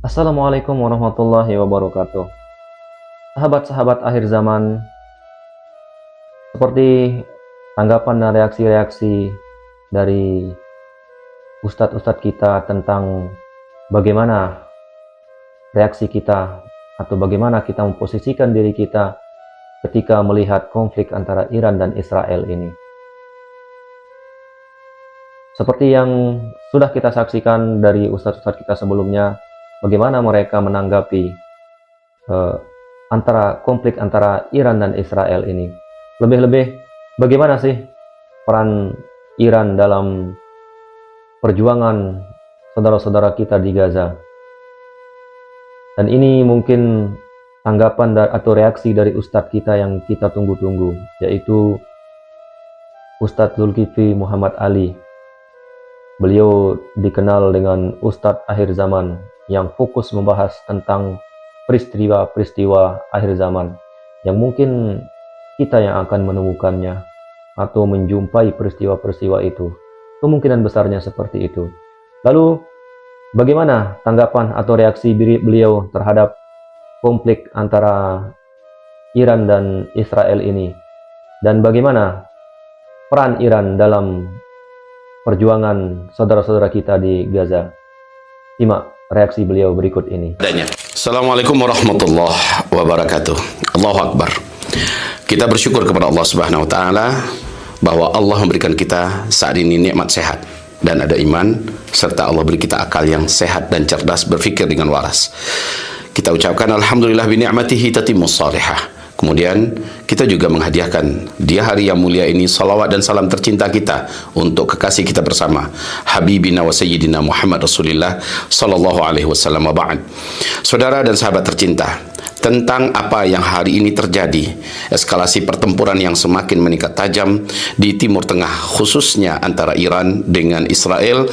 Assalamualaikum warahmatullahi wabarakatuh. Sahabat-sahabat akhir zaman, seperti tanggapan dan reaksi-reaksi dari ustadz-ustadz kita tentang bagaimana reaksi kita atau bagaimana kita memposisikan diri kita ketika melihat konflik antara Iran dan Israel ini. Seperti yang sudah kita saksikan dari ustadz-ustadz kita sebelumnya, bagaimana mereka menanggapi konflik antara Iran dan Israel ini. Lebih-lebih, bagaimana sih peran Iran dalam perjuangan saudara-saudara kita di Gaza. Dan ini mungkin tanggapan atau reaksi dari ustadz kita yang kita tunggu-tunggu, yaitu Ustadz Zulkifli Muhammad Ali. Beliau dikenal dengan Ustadz akhir zaman yang fokus membahas tentang peristiwa-peristiwa akhir zaman yang mungkin kita yang akan menemukannya atau menjumpai peristiwa-peristiwa itu. Kemungkinan besarnya seperti itu. Lalu, bagaimana tanggapan atau reaksi beliau terhadap konflik antara Iran dan Israel ini? Dan bagaimana peran Iran dalam perjuangan saudara-saudara kita di Gaza? Simak reaksi beliau berikut ini. Assalamualaikum warahmatullahi wabarakatuh. Allahu Akbar. Kita bersyukur kepada Allah Subhanahu wa taala bahwa Allah memberikan kita saat ini nikmat sehat dan ada iman, serta Allah beri kita akal yang sehat dan cerdas berfikir dengan waras. Kita ucapkan alhamdulillah bi ni'matihi tatimmus salihah. Kemudian kita juga menghadiahkan di hari yang mulia ini salawat dan salam tercinta kita untuk kekasih kita bersama, Habibina wa Sayyidina Muhammad Rasulullah sallallahu alaihi wasallam wa ba'd. Saudara dan sahabat tercinta, tentang apa yang hari ini terjadi, eskalasi pertempuran yang semakin meningkat tajam di Timur Tengah, khususnya antara Iran dengan Israel.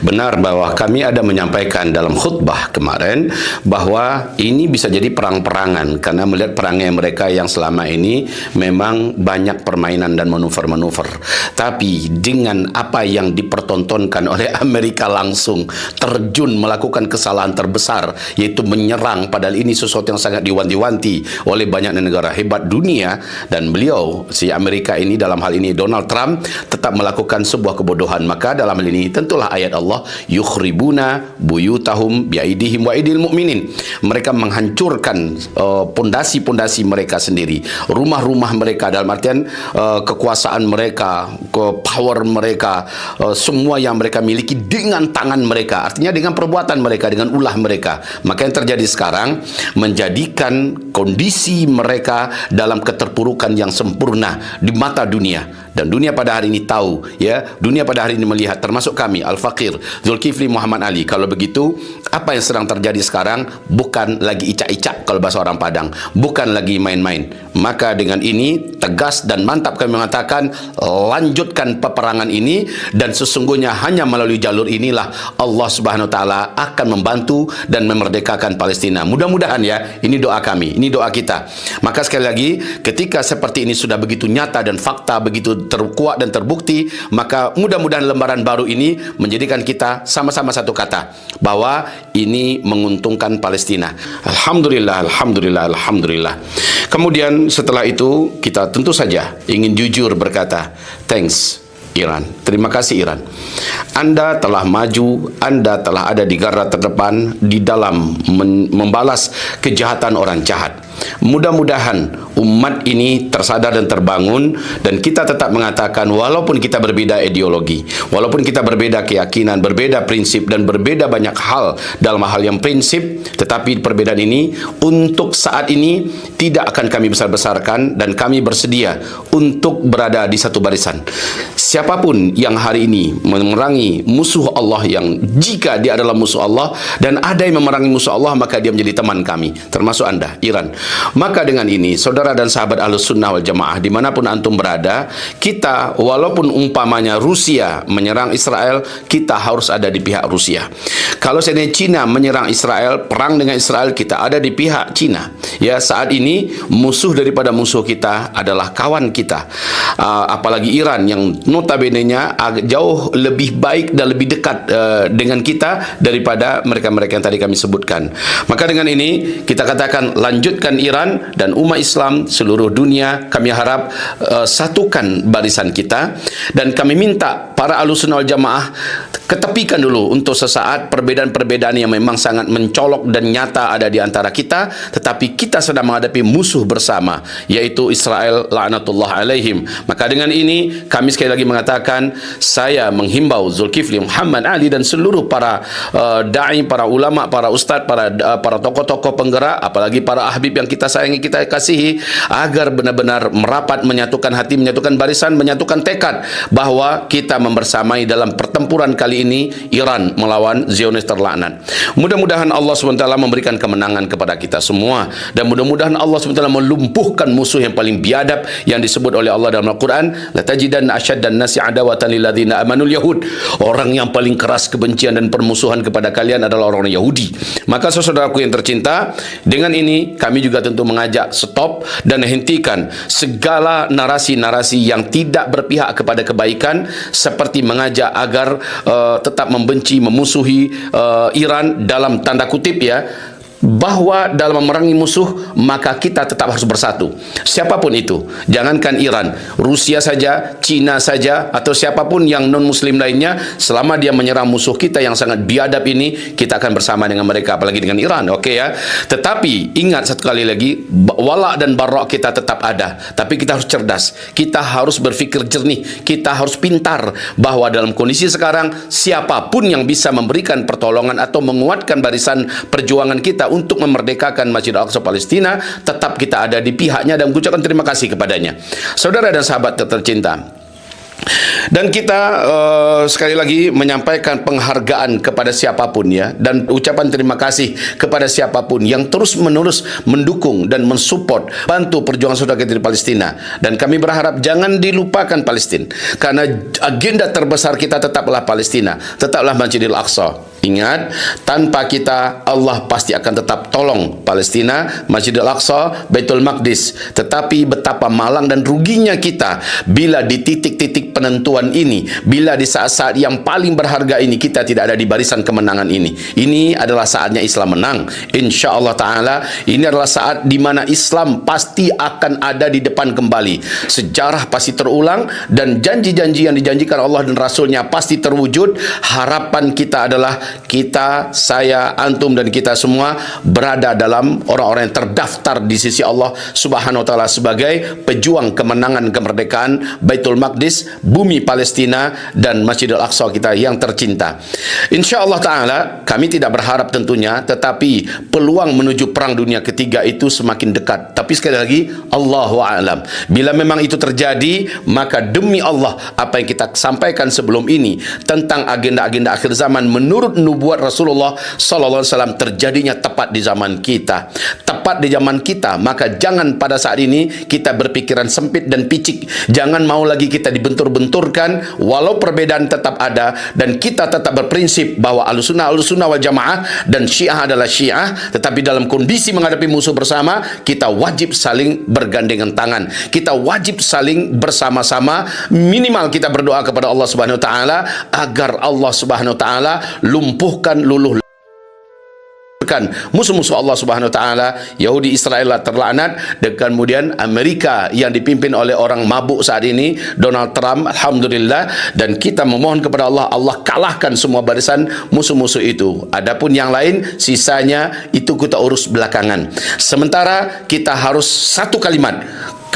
Benar bahwa kami ada menyampaikan dalam khutbah kemarin bahwa ini bisa jadi perang-perangan karena melihat perangnya mereka yang selama ini memang banyak permainan dan manuver-manuver. Tapi dengan apa yang dipertontonkan oleh Amerika langsung terjun melakukan kesalahan terbesar, yaitu menyerang, padahal ini sesuatu yang sangat diwanti-wanti oleh banyak negara hebat dunia, dan beliau, si Amerika ini, dalam hal ini Donald Trump, tetap melakukan sebuah kebodohan. Maka dalam hal ini tentulah ayat Allah, yukhribuna buyutahum biaidihim wa aidil mu'minin. Mereka menghancurkan pondasi-pondasi mereka sendiri, rumah-rumah mereka, dalam artian kekuasaan mereka, power mereka, semua yang mereka miliki dengan tangan mereka, artinya dengan perbuatan mereka, dengan ulah mereka. Maka yang terjadi sekarang menjadikan kondisi mereka dalam keterpurukan yang sempurna di mata dunia. Dan dunia pada hari ini tahu, ya, dunia pada hari ini melihat, termasuk kami Al-Faqir Zulkifli Muhammad Ali. Kalau begitu, apa yang sedang terjadi sekarang bukan lagi icak-icak kalau bahasa orang Padang, bukan lagi main-main. Maka dengan ini tegas dan mantap kami mengatakan, lanjutkan peperangan ini, dan sesungguhnya hanya melalui jalur inilah Allah Subhanahu wa taala akan membantu dan memerdekakan Palestina. Mudah-mudahan, ya, ini doa kami, ini doa kita. Maka sekali lagi, ketika seperti ini sudah begitu nyata dan fakta begitu terkuat dan terbukti, maka mudah-mudahan lembaran baru ini menjadikan kita sama-sama satu kata, bahwa ini menguntungkan Palestina. Alhamdulillah, alhamdulillah, alhamdulillah. Kemudian setelah itu kita tentu saja ingin jujur berkata, thanks Iran, terima kasih Iran. Anda telah maju, Anda telah ada di garda terdepan di dalam membalas kejahatan orang jahat. Mudah-mudahan umat ini tersadar dan terbangun, dan kita tetap mengatakan walaupun kita berbeda ideologi, walaupun kita berbeda keyakinan, berbeda prinsip, dan berbeda banyak hal dalam hal yang prinsip, tetapi perbedaan ini untuk saat ini tidak akan kami besar-besarkan, dan kami bersedia untuk berada di satu barisan. Siapapun yang hari ini memerangi musuh Allah, yang jika dia adalah musuh Allah dan ada yang memerangi musuh Allah, maka dia menjadi teman kami, termasuk Anda, Iran. Maka dengan ini, saudara dan sahabat Ahlus Sunnah wal Jamaah, dimanapun antum berada, kita walaupun umpamanya Rusia menyerang Israel, kita harus ada di pihak Rusia. Kalau seandainya Cina menyerang Israel, perang dengan Israel, kita ada di pihak Cina. Ya, saat ini musuh daripada musuh kita adalah kawan kita. Apalagi Iran yang notabene-nya jauh lebih baik dan lebih dekat dengan kita daripada mereka-mereka yang tadi kami sebutkan. Maka dengan ini kita katakan, lanjutkan Iran dan umat Islam seluruh dunia. Kami harap satukan barisan kita, dan kami minta para Ahlussunnah wal Jamaah ketepikan dulu untuk sesaat perbedaan-perbedaan yang memang sangat mencolok dan nyata ada di antara kita, tetapi kita sedang menghadapi musuh bersama, yaitu Israel laknatullah alaihim. Maka dengan ini kami sekali lagi mengatakan, saya menghimbau Zulkifli Muhammad Ali dan seluruh para da'i, para ulama, para ustaz, para tokoh-tokoh penggerak, apalagi para ahbib yang kita sayangi, kita kasihi, agar benar-benar merapat, menyatukan hati, menyatukan barisan, menyatukan tekad bahwa kita membersamai dalam pertempuran kali ini Iran melawan Zionis terlaknat. Mudah-mudahan Allah SWT memberikan kemenangan kepada kita semua, dan mudah-mudahan Allah SWT melumpuhkan musuh yang paling biadab yang disebut oleh Allah dalam Al-Quran, la tajidanna asyaddan nasi adawatan lil ladzina amanul yahud. Orang yang paling keras kebencian dan permusuhan kepada kalian adalah orang Yahudi. Maka saudaraku yang tercinta, dengan ini kami juga tentu mengajak stop dan hentikan segala narasi-narasi yang tidak berpihak kepada kebaikan, seperti mengajak agar tetap membenci, memusuhi Iran dalam tanda kutip ya, bahwa dalam memerangi musuh maka kita tetap harus bersatu, siapapun itu. Jangankan Iran, Rusia saja, Cina saja, atau siapapun yang non muslim lainnya, selama dia menyerang musuh kita yang sangat biadab ini, kita akan bersama dengan mereka, apalagi dengan Iran. Oke ya. Tetapi ingat satu kali lagi, wala dan barak kita tetap ada, tapi kita harus cerdas, kita harus berfikir jernih, kita harus pintar, bahwa dalam kondisi sekarang siapapun yang bisa memberikan pertolongan atau menguatkan barisan perjuangan kita untuk memerdekakan Masjid Al-Aqsa Palestina, tetap kita ada di pihaknya dan mengucapkan terima kasih kepadanya. Saudara dan sahabat tercinta, dan kita sekali lagi menyampaikan penghargaan kepada siapapun ya, dan ucapan terima kasih kepada siapapun yang terus-menerus mendukung dan mensupport, bantu perjuangan saudara kita di Palestina. Dan kami berharap jangan dilupakan Palestina, karena agenda terbesar kita tetaplah Palestina, tetaplah Masjidil Aqsa. Ingat, tanpa kita Allah pasti akan tetap tolong Palestina, Masjidil Aqsa, Baitul Maqdis. Tetapi betapa malang dan ruginya kita bila di titik-titik penentuan ini, bila di saat-saat yang paling berharga ini kita tidak ada di barisan kemenangan ini. Ini adalah saatnya Islam menang, insya-Allah taala. Ini adalah saat di mana Islam pasti akan ada di depan kembali. Sejarah pasti terulang, dan janji-janji yang dijanjikan Allah dan Rasulnya pasti terwujud. Harapan kita adalah kita, saya, antum dan kita semua berada dalam orang-orang yang terdaftar di sisi Allah Subhanahu wa taala sebagai pejuang kemenangan kemerdekaan Baitul Maqdis, bumi Palestina, dan Masjidil Aqsa kita yang tercinta. Insya-Allah taala kami tidak berharap tentunya, tetapi peluang menuju perang dunia ketiga itu semakin dekat. Tapi sekali lagi, Allahu a'lam. Bila memang itu terjadi, maka demi Allah, apa yang kita sampaikan sebelum ini tentang agenda-agenda akhir zaman menurut nubuat Rasulullah sallallahu alaihi wasallam terjadinya tepat di zaman kita. Tepat di zaman kita, maka jangan pada saat ini kita berpikiran sempit dan picik. Jangan mau lagi kita dibentur-benturkan, walau perbedaan tetap ada, dan kita tetap berprinsip bahwa Ahlussunnah wal Jamaah dan Syiah adalah Syiah, tetapi dalam kondisi menghadapi musuh bersama, kita wajib saling bergandengan tangan. Kita wajib saling bersama-sama, minimal kita berdoa kepada Allah Subhanahu wa taala agar Allah Subhanahu wa taala lumpuhkan, luluhkan musuh-musuh Allah Subhanahu wa taala. Yahudi Israel terlaknat, dan kemudian Amerika yang dipimpin oleh orang mabuk saat ini, Donald Trump, alhamdulillah. Dan kita memohon kepada Allah, Allah kalahkan semua barisan musuh-musuh itu. Adapun yang lain, sisanya itu kita urus belakangan. Sementara kita harus satu kalimat,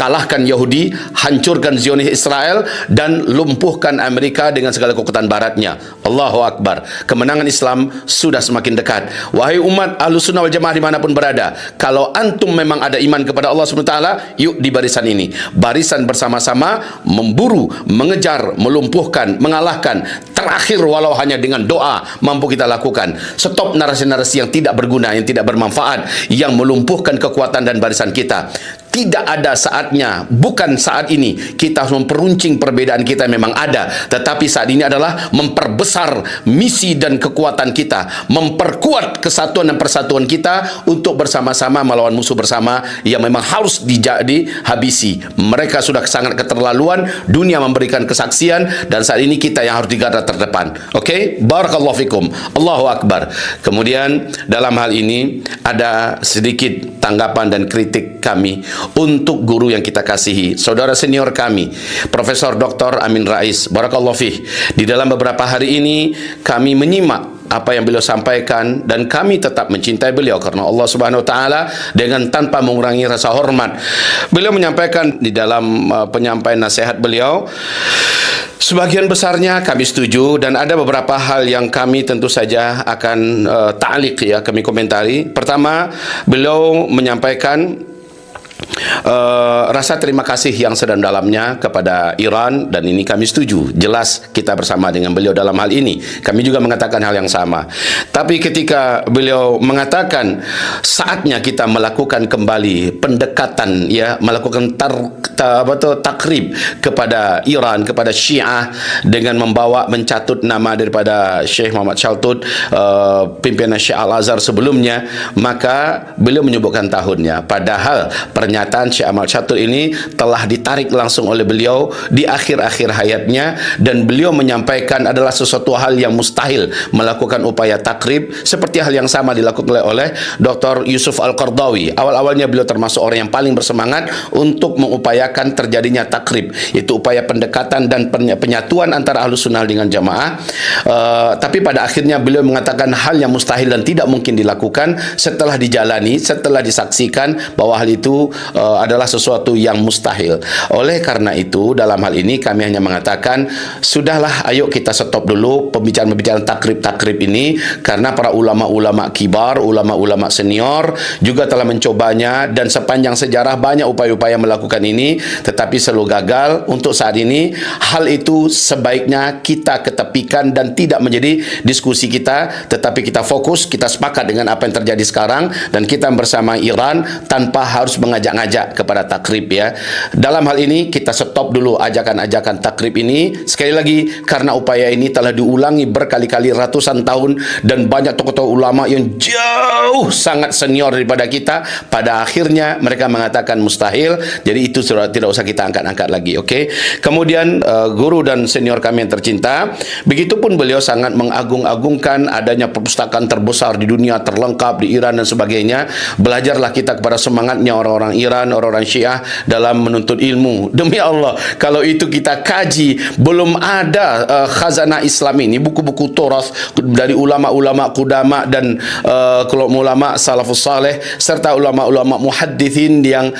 kalahkan Yahudi, hancurkan Zionis Israel, dan lumpuhkan Amerika dengan segala kekuatan baratnya. Allahu Akbar. Kemenangan Islam sudah semakin dekat. Wahai umat Ahlussunnah wal Jamaah dimanapun berada, kalau antum memang ada iman kepada Allah SWT, yuk di barisan ini. Barisan bersama-sama memburu, mengejar, melumpuhkan, mengalahkan. Terakhir walau hanya dengan doa mampu kita lakukan. Stop narasi-narasi yang tidak berguna, yang tidak bermanfaat, yang melumpuhkan kekuatan dan barisan kita. Tidak ada saatnya, bukan saat ini kita harus memperuncing perbedaan kita yang memang ada, tetapi saat ini adalah memperbesar misi dan kekuatan kita, memperkuat kesatuan dan persatuan kita untuk bersama-sama melawan musuh bersama yang memang harus dihabisi. Mereka sudah sangat keterlaluan, dunia memberikan kesaksian, dan saat ini kita yang harus di garda terdepan. Oke? Barakallahu fikum. Allahu Akbar. Kemudian dalam hal ini ada sedikit tanggapan dan kritik kami untuk guru yang kita kasihi, saudara senior kami, Profesor Dr. Amin Rais. Barakallahu fih. Di dalam beberapa hari ini kami menyimak apa yang beliau sampaikan, dan kami tetap mencintai beliau karena Allah Subhanahu wa taala dengan tanpa mengurangi rasa hormat. Beliau menyampaikan di dalam penyampaian nasihat beliau, sebagian besarnya kami setuju, dan ada beberapa hal yang kami tentu saja akan ta'liq, ya, kami komentari. Pertama, beliau menyampaikan rasa terima kasih yang sedalam-dalamnya kepada Iran, dan ini kami setuju. Jelas kita bersama dengan beliau dalam hal ini. Kami juga mengatakan hal yang sama. Tapi ketika beliau mengatakan saatnya kita melakukan kembali pendekatan, ya, melakukan takrib kepada Iran, kepada Syiah, dengan mencatut nama daripada Syekh Muhammad Shaltut, pimpinan Syekh Al-Azhar sebelumnya, maka beliau menyebutkan tahunnya. Padahal pernyataan Syekh Ahmad Shaltut ini telah ditarik langsung oleh beliau di akhir-akhir hayatnya, dan beliau menyampaikan adalah sesuatu hal yang mustahil melakukan upaya takrib, seperti hal yang sama dilakukan oleh Dr. Yusuf Al-Qardawi. Awal-awalnya beliau termasuk orang yang paling bersemangat untuk mengupayakan terjadinya takrib, itu upaya pendekatan dan penyatuan antara Ahlussunnah dengan Jamaah. Tapi pada akhirnya beliau mengatakan hal yang mustahil dan tidak mungkin dilakukan setelah dijalani, setelah disaksikan bahwa hal itu adalah sesuatu yang mustahil. Oleh karena itu, dalam hal ini kami hanya mengatakan, sudahlah, ayo kita stop dulu pembicaraan takrib ini, karena para ulama-ulama kibar, ulama-ulama senior juga telah mencobanya, dan sepanjang sejarah banyak upaya-upaya melakukan ini, tetapi selalu gagal. Untuk saat ini, hal itu sebaiknya kita ketepikan dan tidak menjadi diskusi kita, tetapi kita fokus, kita sepakat dengan apa yang terjadi sekarang, dan kita bersama Iran tanpa harus mengajak-ngajak kepada takrib, ya. Dalam hal ini kita stop dulu ajakan-ajakan takrib ini. Sekali lagi, karena upaya ini telah diulangi berkali-kali ratusan tahun, dan banyak tokoh-tokoh ulama yang jauh sangat senior daripada kita, pada akhirnya mereka mengatakan mustahil. Jadi itu sudah tidak usah kita angkat-angkat lagi. Oke. Kemudian guru dan senior kami yang tercinta, begitupun beliau sangat mengagung-agungkan adanya perpustakaan terbesar di dunia, terlengkap di Iran dan sebagainya. Belajarlah kita kepada semangatnya orang-orang Iran, orang-orang Syiah dalam menuntut ilmu. Demi Allah, kalau itu kita kaji, belum ada khazanah Islam ini, buku-buku Turath dari ulama-ulama Qudama dan kelompok ulama salafus saleh, serta ulama-ulama muhaddithin yang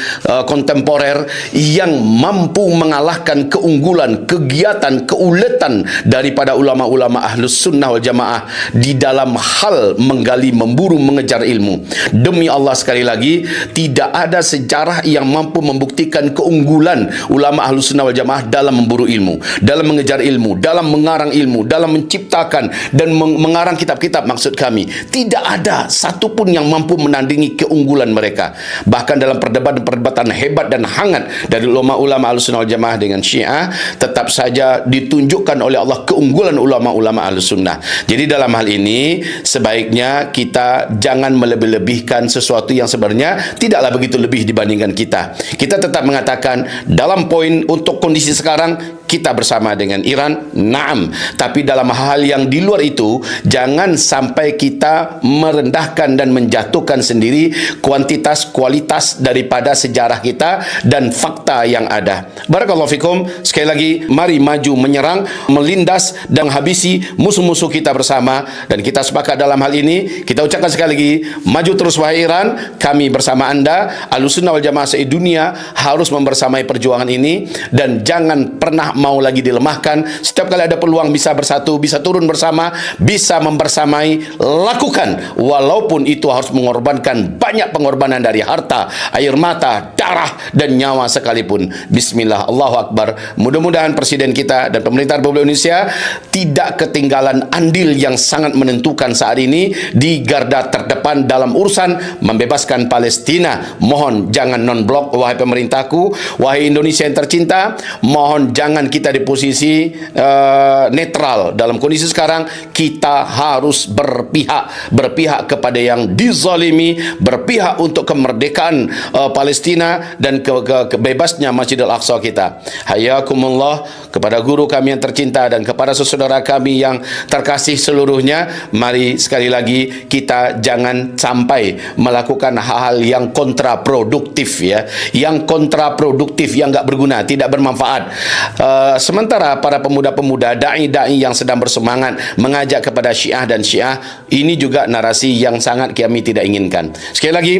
kontemporer, yang mampu mengalahkan keunggulan, kegiatan, keuletan daripada ulama-ulama Ahlus Sunnah wal Jamaah di dalam hal menggali, memburu, mengejar ilmu. Demi Allah, sekali lagi, tidak ada sejarah yang mampu membuktikan keunggulan ulama Ahlus Sunnah wal Jamaah dalam memburu ilmu, dalam mengejar ilmu, dalam mengarang ilmu, dalam menciptakan dan mengarang kitab-kitab. Maksud kami, tidak ada satupun yang mampu menandingi keunggulan mereka. Bahkan dalam perdebatan hebat dan hangat dari ulama-ulama Ahlus Sunnah wal Jamaah dengan Syiah, tetap saja ditunjukkan oleh Allah keunggulan ulama-ulama Ahlus Sunnah. Jadi dalam hal ini, sebaiknya kita jangan melebih-lebihkan sesuatu yang sebenarnya tidaklah begitu lebih dibandingkan kita. Kita tetap mengatakan dalam poin untuk kondisi sekarang kita bersama dengan Iran, naam. Tapi dalam hal yang di luar itu, jangan sampai kita merendahkan dan menjatuhkan sendiri kuantitas kualitas daripada sejarah kita dan fakta yang ada. Barakallahu fikum. Sekali lagi, mari maju menyerang, melindas dan habisi musuh-musuh kita bersama, dan kita sepakat dalam hal ini. Kita ucapkan sekali lagi, maju terus wahai Iran, kami bersama anda. Ahlussunnah Ahlussunnah wal Jamaah se-dunia harus membersamai perjuangan ini dan jangan pernah mau lagi dilemahkan. Setiap kali ada peluang bisa bersatu, bisa turun bersama, bisa membersamai, lakukan, walaupun itu harus mengorbankan banyak pengorbanan dari harta, air mata, darah dan nyawa sekalipun. Bismillah, Allahu Akbar. Mudah-mudahan Presiden kita dan pemerintah Republik Indonesia tidak ketinggalan andil yang sangat menentukan saat ini di garda terdepan dalam urusan membebaskan Palestina. Mohon jangan non-blok, wahai pemerintahku, wahai Indonesia yang tercinta, mohon jangan kita di posisi netral. Dalam kondisi sekarang kita harus berpihak kepada yang dizalimi, berpihak untuk kemerdekaan Palestina dan kebebasnya Masjidil Aqsa kita. Hayakumullah, kepada guru kami yang tercinta dan kepada saudara kami yang terkasih seluruhnya, mari sekali lagi kita jangan sampai melakukan hal-hal yang kontraproduktif, ya, yang kontraproduktif, yang enggak berguna, tidak bermanfaat. Sementara para pemuda-pemuda, dai-dai yang sedang bersemangat mengajak kepada Syiah dan Syiah, ini juga narasi yang sangat kami tidak inginkan. Sekali lagi,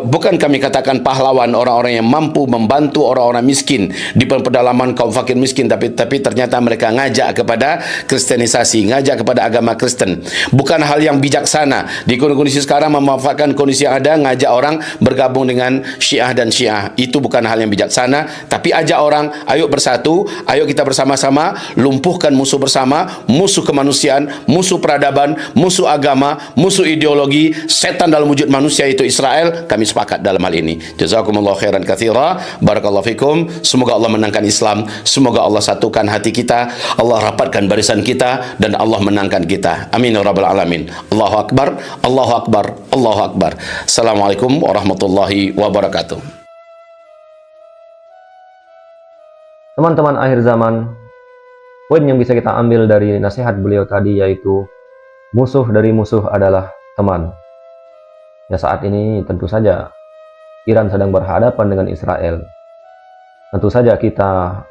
bukan kami katakan pahlawan orang-orang yang mampu membantu orang-orang miskin di pedalaman kaum fakir miskin, tapi ternyata mereka ngajak kepada kristenisasi, ngajak kepada agama Kristen. Bukan hal yang bijaksana di kondisi sekarang memanfaatkan kondisi yang ada, ngajak orang bergabung dengan Syiah dan Syiah. Itu bukan hal yang bijaksana, tapi ajak orang, ayo bersatu, ayo kita bersama-sama lumpuhkan musuh bersama, musuh kemanusiaan, musuh peradaban, musuh agama, musuh ideologi, setan dalam wujud manusia itu Israel. Kami sepakat dalam hal ini. Jazakumullah khairan katsira. Barakallahu fikum. Semoga Allah menangkan Islam, semoga Allah satukan hati kita, Allah rapatkan barisan kita, dan Allah menangkan kita. Amin ya rabbal alamin. Allahu akbar, Allahu akbar, Allahu akbar. Assalamualaikum warahmatullahi wabarakatuh. Teman-teman akhir zaman, poin yang bisa kita ambil dari nasihat beliau tadi yaitu musuh dari musuh adalah teman. Ya, saat ini tentu saja Iran sedang berhadapan dengan Israel. Tentu saja kita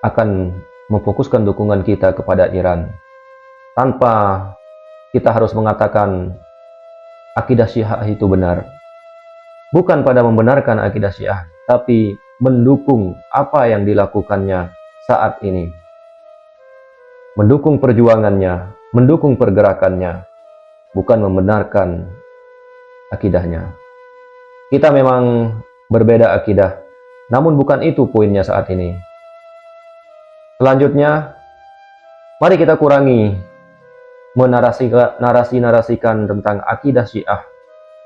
akan memfokuskan dukungan kita kepada Iran tanpa kita harus mengatakan akidah Syiah itu benar. Bukan pada membenarkan akidah Syiah, tapi mendukung apa yang dilakukannya saat ini. Mendukung perjuangannya, mendukung pergerakannya, bukan membenarkan akidahnya. Kita memang berbeda akidah, namun bukan itu poinnya saat ini. Selanjutnya, mari kita kurangi narasi-narasikan tentang akidah Syiah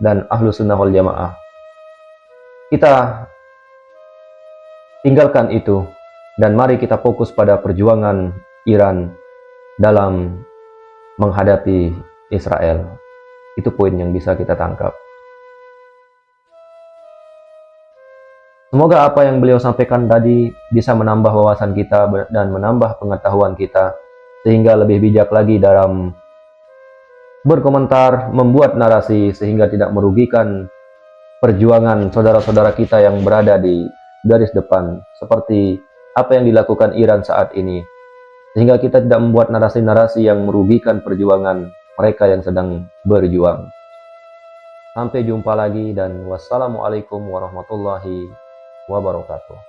dan Ahlussunnah wal Jamaah. Kita tinggalkan itu dan mari kita fokus pada perjuangan Iran dalam menghadapi Israel. Itu poin yang bisa kita tangkap. Semoga apa yang beliau sampaikan tadi bisa menambah wawasan kita dan menambah pengetahuan kita, sehingga lebih bijak lagi dalam berkomentar, membuat narasi, sehingga tidak merugikan perjuangan saudara-saudara kita yang berada di garis depan, seperti apa yang dilakukan Iran saat ini, sehingga kita tidak membuat narasi-narasi yang merugikan perjuangan mereka yang sedang berjuang. Sampai jumpa lagi dan wassalamualaikum warahmatullahi wabarakatuh.